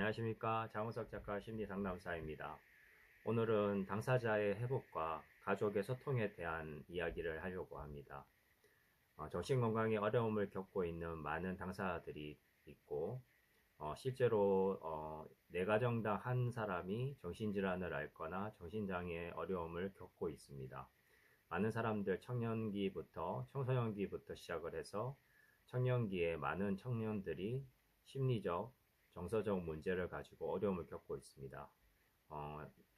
안녕하십니까. 장우석 작가 심리상담사입니다. 오늘은 당사자의 회복과 가족의 소통에 대한 이야기를 하려고 합니다. 정신건강에 어려움을 겪고 있는 많은 당사자들이 있고, 실제로 4가정당 한 사람이 정신질환을 앓거나 정신장애 어려움을 겪고 있습니다. 많은 사람들 청년기부터 청소년기부터 시작을 해서 청년기에 많은 청년들이 심리적, 정서적 문제를 가지고 어려움을 겪고 있습니다.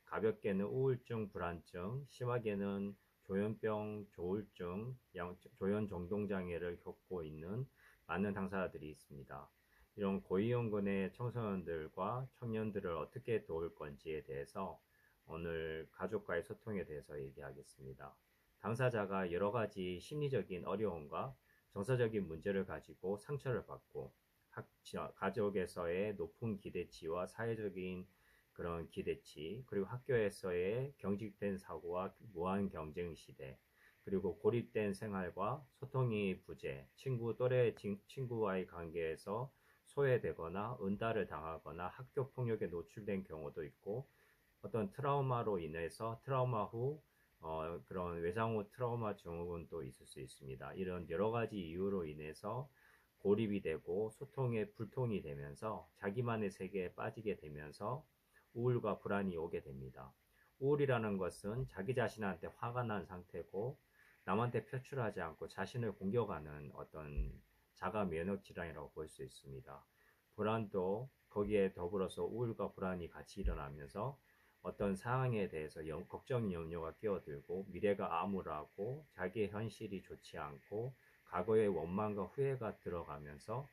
가볍게는 우울증, 불안증, 심하게는 조현병, 조울증, 조현정동장애를 겪고 있는 많은 당사자들이 있습니다. 이런 고위험군의 청소년들과 청년들을 어떻게 도울 건지에 대해서 오늘 가족과의 소통에 대해서 얘기하겠습니다. 당사자가 여러 가지 심리적인 어려움과 정서적인 문제를 가지고 상처를 받고 가족에서의 높은 기대치와 사회적인 그런 기대치, 그리고 학교에서의 경직된 사고와 무한 경쟁 시대, 그리고 고립된 생활과 소통이 부재, 또래 친구와의 관계에서 소외되거나 은다를 당하거나 학교 폭력에 노출된 경우도 있고, 어떤 트라우마로 인해서 트라우마 후 그런 외상 후 트라우마 증후군도 있을 수 있습니다. 이런 여러 가지 이유로 인해서 고립이 되고 소통에 불통이 되면서 자기만의 세계에 빠지게 되면서 우울과 불안이 오게 됩니다. 우울이라는 것은 자기 자신한테 화가 난 상태고 남한테 표출하지 않고 자신을 공격하는 어떤 자가 면역 질환이라고 볼 수 있습니다. 불안도 거기에 더불어서 우울과 불안이 같이 일어나면서 어떤 상황에 대해서 걱정, 염려가 끼어들고 미래가 암울하고 자기의 현실이 좋지 않고 과거의 원망과 후회가 들어가면서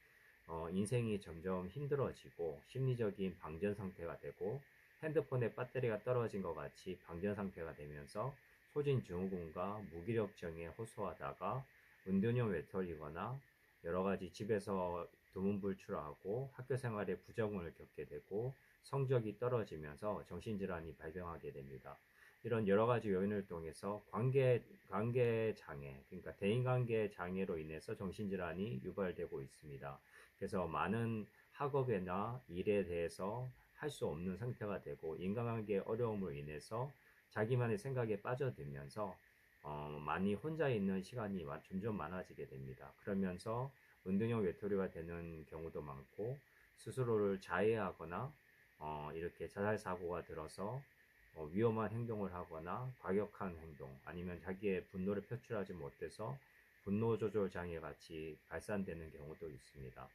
인생이 점점 힘들어지고 심리적인 방전 상태가 되고 핸드폰의 배터리가 떨어진 것 같이 방전 상태가 되면서 소진 증후군과 무기력증에 호소하다가 은둔형 외톨이거나 여러 가지 집에서 두문불출하고 학교 생활에 부정을 겪게 되고 성적이 떨어지면서 정신질환이 발병하게 됩니다. 이런 여러 가지 요인을 통해서 관계 장애, 그러니까 대인관계 장애로 인해서 정신질환이 유발되고 있습니다. 그래서 많은 학업이나 일에 대해서 할 수 없는 상태가 되고 인간관계 어려움으로 인해서 자기만의 생각에 빠져들면서 많이 혼자 있는 시간이 점점 많아지게 됩니다. 그러면서 은둔형 외톨이가 되는 경우도 많고 스스로를 자해하거나 이렇게 자살 사고가 들어서 위험한 행동을 하거나 과격한 행동 아니면 자기의 분노를 표출하지 못해서 분노 조절 장애 같이 발산되는 경우도 있습니다.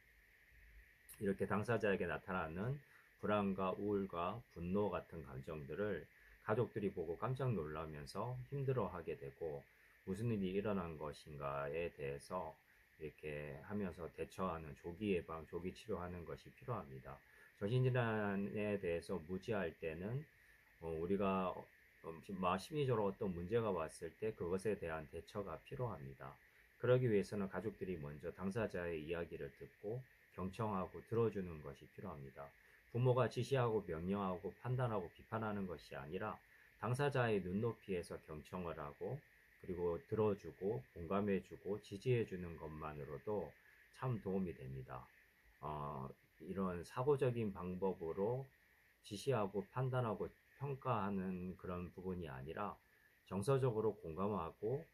이렇게 당사자에게 나타나는 불안과 우울과 분노 같은 감정들을 가족들이 보고 깜짝 놀라면서 힘들어하게 되고 무슨 일이 일어난 것인가에 대해서 이렇게 하면서 대처하는 조기 예방, 조기 치료하는 것이 필요합니다. 정신질환에 대해서 무지할 때는 우리가 심리적으로 어떤 문제가 왔을 때 그것에 대한 대처가 필요합니다. 그러기 위해서는 가족들이 먼저 당사자의 이야기를 듣고 경청하고 들어주는 것이 필요합니다. 부모가 지시하고 명령하고 판단하고 비판하는 것이 아니라 당사자의 눈높이에서 경청을 하고 그리고 들어주고 공감해주고 지지해주는 것만으로도 참 도움이 됩니다. 이런 사고적인 방법으로 지시하고 판단하고 평가하는 그런 부분이 아니라 정서적으로 공감하고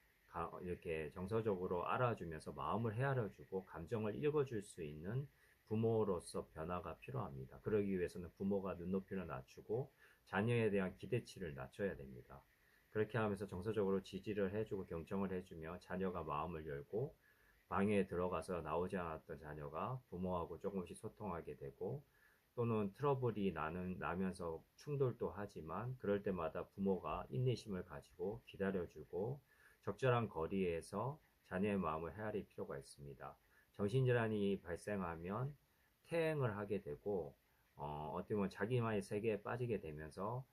이렇게 정서적으로 알아주면서 마음을 헤아려주고 감정을 읽어줄 수 있는 부모로서 변화가 필요합니다. 그러기 위해서는 부모가 눈높이를 낮추고 자녀에 대한 기대치를 낮춰야 됩니다. 그렇게 하면서 정서적으로 지지를 해주고 경청을 해주며 자녀가 마음을 열고 방에 들어가서 나오지 않았던 자녀가 부모하고 조금씩 소통하게 되고 또는 트러블이 나면서 충돌도 하지만 그럴 때마다 부모가 인내심을 가지고 기다려주고 적절한 거리에서 자녀의 마음을 헤아릴 필요가 있습니다. 정신질환이 발생하면 퇴행을 하게 되고 어떻게 보면 자기만의 세계에 빠지게 되면서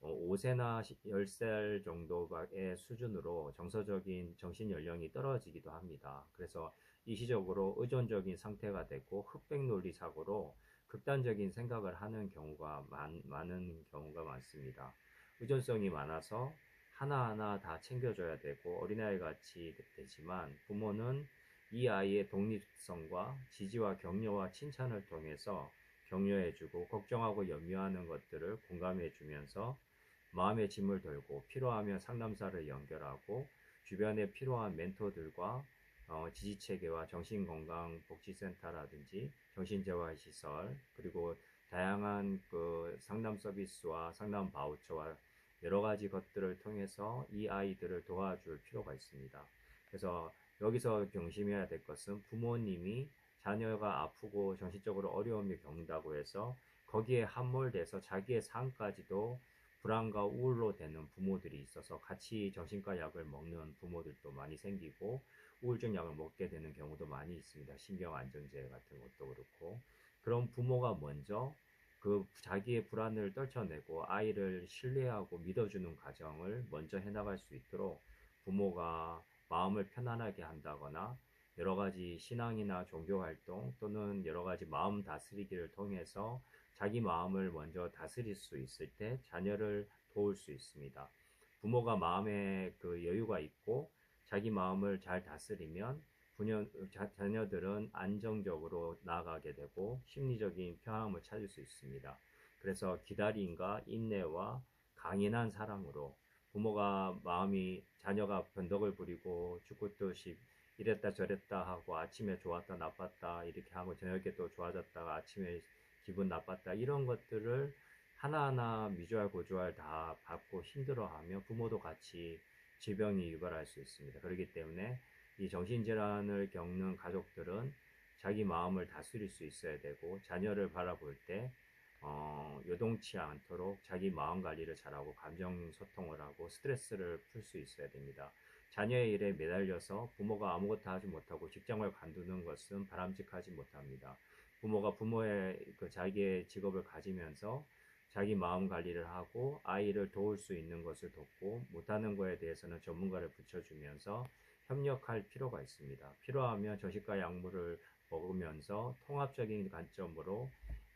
5세나 10살 정도의 수준으로 정서적인 정신 연령이 떨어지기도 합니다. 그래서 일시적으로 의존적인 상태가 되고 흑백 논리 사고로 극단적인 생각을 하는 경우가 많은 경우가 많습니다. 의존성이 많아서 하나하나 다 챙겨줘야 되고 어린아이 같이 되지만 부모는 이 아이의 독립성과 지지와 격려와 칭찬을 통해서 격려해주고 걱정하고 염려하는 것들을 공감해주면서 마음의 짐을 덜고 필요하면 상담사를 연결하고 주변에 필요한 멘토들과 지지체계와 정신건강복지센터라든지 정신재활시설 그리고 다양한 그 상담 서비스와 상담 바우처와 여러 가지 것들을 통해서 이 아이들을 도와줄 필요가 있습니다. 그래서 여기서 명심해야 될 것은 부모님이 자녀가 아프고 정신적으로 어려움을 겪는다고 해서 거기에 함몰돼서 자기의 삶까지도 불안과 우울로 되는 부모들이 있어서 같이 정신과 약을 먹는 부모들도 많이 생기고 우울증 약을 먹게 되는 경우도 많이 있습니다. 신경안정제 같은 것도 그렇고 그런 부모가 먼저 그 자기의 불안을 떨쳐내고 아이를 신뢰하고 믿어주는 과정을 먼저 해나갈 수 있도록 부모가 마음을 편안하게 한다거나 여러 가지 신앙이나 종교 활동 또는 여러 가지 마음 다스리기를 통해서 자기 마음을 먼저 다스릴 수 있을 때 자녀를 도울 수 있습니다. 부모가 마음에 그 여유가 있고 자기 마음을 잘 다스리면 자녀들은 안정적으로 나아가게 되고 심리적인 평안을 찾을 수 있습니다. 그래서 기다림과 인내와 강인한 사랑으로 부모가 마음이 자녀가 변덕을 부리고 죽을듯이 이랬다 저랬다 하고 아침에 좋았다 나빴다 이렇게 하고 저녁에 또 좋아졌다가 아침에 기분 나빴다 이런 것들을 하나하나 미주알 고주알 다 받고 힘들어하며 부모도 같이 질병이 유발할 수 있습니다. 그렇기 때문에 이 정신질환을 겪는 가족들은 자기 마음을 다스릴 수 있어야 되고 자녀를 바라볼 때 요동치 않도록 자기 마음 관리를 잘하고 감정 소통을 하고 스트레스를 풀 수 있어야 됩니다. 자녀의 일에 매달려서 부모가 아무것도 하지 못하고 직장을 관두는 것은 바람직하지 못합니다. 부모가 부모의 자기의 직업을 가지면서 자기 마음 관리를 하고 아이를 도울 수 있는 것을 돕고 못하는 것에 대해서는 전문가를 붙여주면서 협력할 필요가 있습니다. 필요하면 저식과 약물을 먹으면서 통합적인 관점으로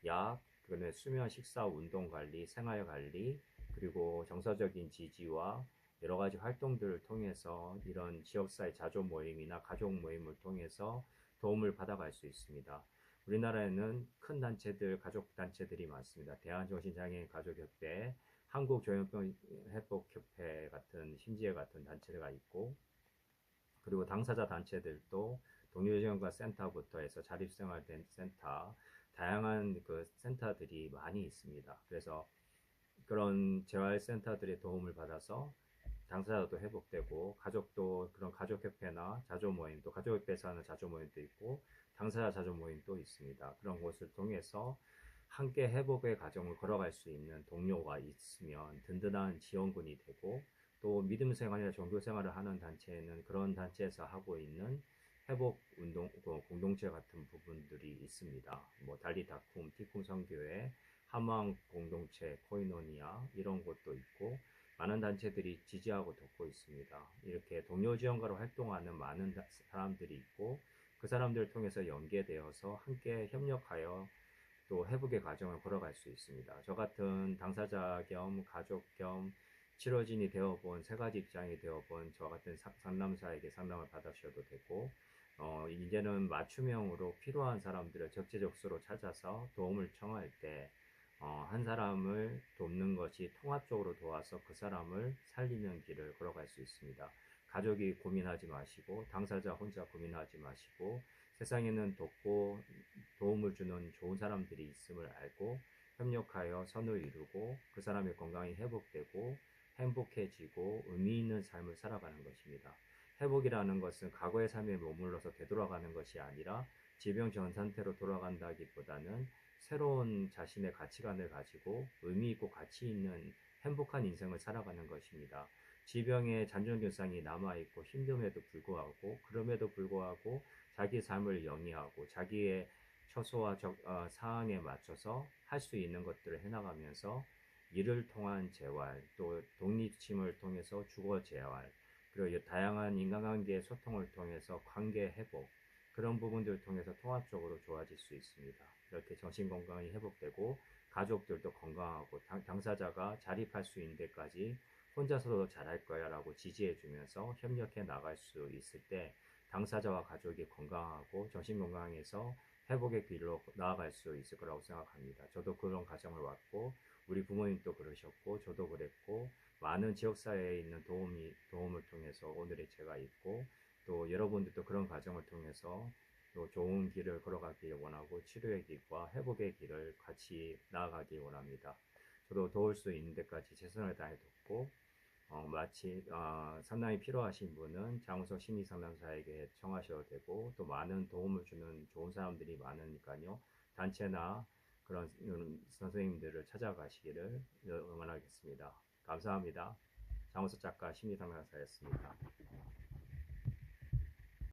약, 그다음에 수면, 식사, 운동 관리, 생활 관리, 그리고 정서적인 지지와 여러 가지 활동들을 통해서 이런 지역사회 자조 모임이나 가족 모임을 통해서 도움을 받아갈 수 있습니다. 우리나라에는 큰 단체들, 가족 단체들이 많습니다. 대한정신장애인 가족협회, 한국조현병회복협회 같은 심지어 같은 단체가 있고 그리고 당사자 단체들도 동료지원과 센터부터 해서 자립생활 센터, 다양한 그 센터들이 많이 있습니다. 그래서 그런 재활센터들의 도움을 받아서 당사자도 회복되고 가족도 그런 가족협회나 자조모임 또 가족협회에서 하는 자조모임도 있고 당사자 자조모임도 있습니다. 그런 곳을 통해서 함께 회복의 과정을 걸어갈 수 있는 동료가 있으면 든든한 지원군이 되고 또 믿음 생활이나 종교 생활을 하는 단체에는 그런 단체에서 하고 있는 회복 운동 공동체 같은 부분들이 있습니다. 뭐 달리다쿰, 티쿰 선교회, 함왕 공동체, 코이노니아 이런 곳도 있고 많은 단체들이 지지하고 돕고 있습니다. 이렇게 동료 지원가로 활동하는 많은 사람들이 있고 그 사람들을 통해서 연계되어서 함께 협력하여 또 회복의 과정을 걸어갈 수 있습니다. 저 같은 당사자 겸 가족 겸 치료진이 되어본 세 가지 입장이 되어본 저 같은 상담사에게 상담을 받으셔도 되고 이제는 맞춤형으로 필요한 사람들을 적재적소로 찾아서 도움을 청할 때 한 사람을 돕는 것이 통합적으로 도와서 그 사람을 살리는 길을 걸어갈 수 있습니다. 가족이 고민하지 마시고 당사자 혼자 고민하지 마시고 세상에는 돕고 도움을 주는 좋은 사람들이 있음을 알고 협력하여 선을 이루고 그 사람의 건강이 회복되고 행복해지고 의미 있는 삶을 살아가는 것입니다. 회복이라는 것은 과거의 삶에 머물러서 되돌아가는 것이 아니라 질병 전 상태로 돌아간다기보다는 새로운 자신의 가치관을 가지고 의미 있고 가치 있는 행복한 인생을 살아가는 것입니다. 질병의 잔존균상이 남아있고 힘듦에도 불구하고 그럼에도 불구하고 자기 삶을 영위하고 자기의 처소와 상황에 맞춰서 할 수 있는 것들을 해나가면서 일을 통한 재활 또 독립심을 통해서 주거 재활 그리고 다양한 인간관계의 소통을 통해서 관계 회복 그런 부분들을 통해서 통합적으로 좋아질 수 있습니다. 이렇게 정신건강이 회복되고 가족들도 건강하고 당사자가 자립할 수 있는 데까지 혼자서도 잘할 거야 라고 지지해주면서 협력해 나갈 수 있을 때 당사자와 가족이 건강하고 정신건강에서 회복의 길로 나아갈 수 있을 거라고 생각합니다. 저도 그런 과정을 왔고 우리 부모님도 그러셨고 저도 그랬고 많은 지역사회에 있는 도움을 통해서 오늘의 제가 있고 또 여러분들도 그런 과정을 통해서 또 좋은 길을 걸어가길 원하고 치료의 길과 회복의 길을 같이 나아가길 원합니다. 저도 도울 수 있는 데까지 최선을 다해 돕고 상당히 필요하신 분은 장우석 심리상담사에게 청하셔도 되고 또 많은 도움을 주는 좋은 사람들이 많으니까요. 단체나 그런 선생님들을 찾아가시기를 응원하겠습니다. 감사합니다. 장우석 작가 심리상담사였습니다.